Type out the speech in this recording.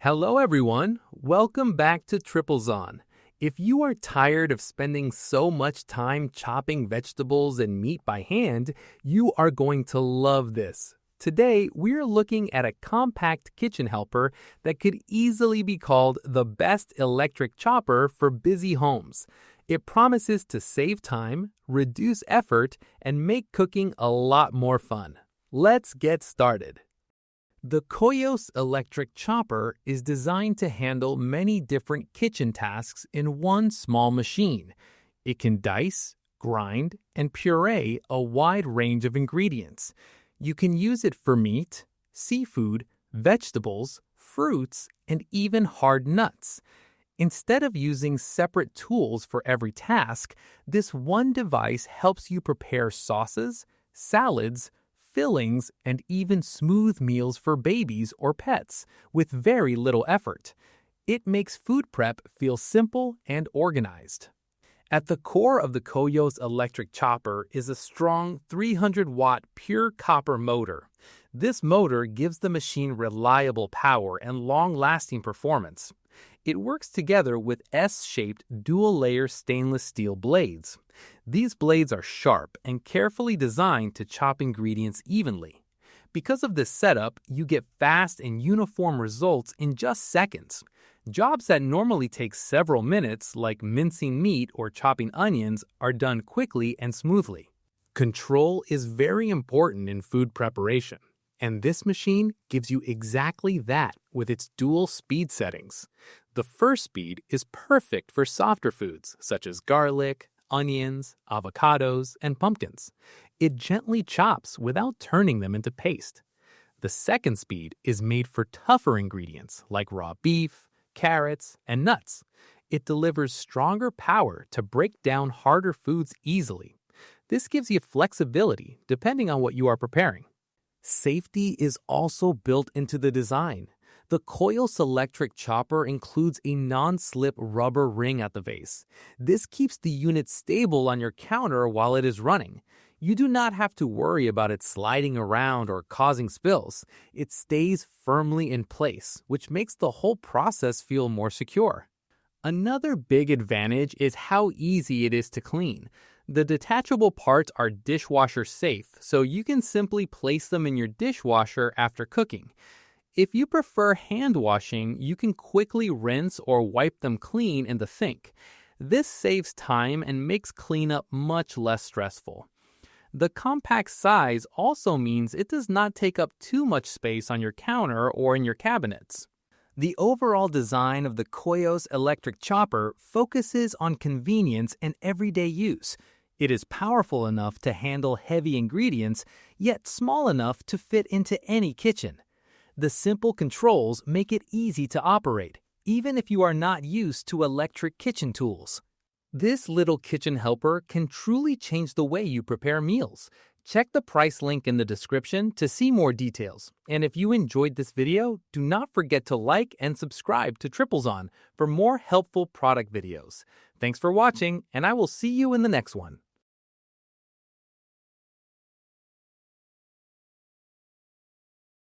Hello everyone, welcome back to Triplezon. If you are tired of spending so much time chopping vegetables and meat by hand, you are going to love this. Today, we're looking at a compact kitchen helper that could easily be called the best electric chopper for busy homes. It promises to save time, reduce effort, and make cooking a lot more fun. Let's get started. The Koyos electric chopper is designed to handle many different kitchen tasks in one small machine. It can dice, grind, and puree a wide range of ingredients. You can use it for meat, seafood, vegetables, fruits, and even hard nuts. Instead of using separate tools for every task, this one device helps you prepare sauces, salads, fillings, and even smooth meals for babies or pets with very little effort. It makes food prep feel simple and organized. At the core of the Koyos electric chopper is a strong 300-watt pure copper motor. This motor gives the machine reliable power and long-lasting performance. It works together with S-shaped dual-layer stainless steel blades. These blades are sharp and carefully designed to chop ingredients evenly. Because of this setup, you get fast and uniform results in just seconds. Jobs that normally take several minutes, like mincing meat or chopping onions, are done quickly and smoothly. Control is very important in food preparation, and this machine gives you exactly that with its dual speed settings. The first speed is perfect for softer foods such as garlic, onions, avocados, and pumpkins. It gently chops without turning them into paste. The second speed is made for tougher ingredients like raw beef, carrots, and nuts. It delivers stronger power to break down harder foods easily. This gives you flexibility depending on what you are preparing. Safety is also built into the design. The Koyos electric chopper includes a non-slip rubber ring at the base. This keeps the unit stable on your counter while it is running. You do not have to worry about it sliding around or causing spills. It stays firmly in place, which makes the whole process feel more secure. Another big advantage is how easy it is to clean. The detachable parts are dishwasher safe, so you can simply place them in your dishwasher after cooking. If you prefer hand washing, you can quickly rinse or wipe them clean in the sink. This saves time and makes cleanup much less stressful. The compact size also means it does not take up too much space on your counter or in your cabinets. The overall design of the Koyos electric chopper focuses on convenience and everyday use. It is powerful enough to handle heavy ingredients, yet small enough to fit into any kitchen. The simple controls make it easy to operate, even if you are not used to electric kitchen tools. This little kitchen helper can truly change the way you prepare meals. Check the price link in the description to see more details. And if you enjoyed this video, do not forget to like and subscribe to Triplezon for more helpful product videos. Thanks for watching, and I will see you in the next one.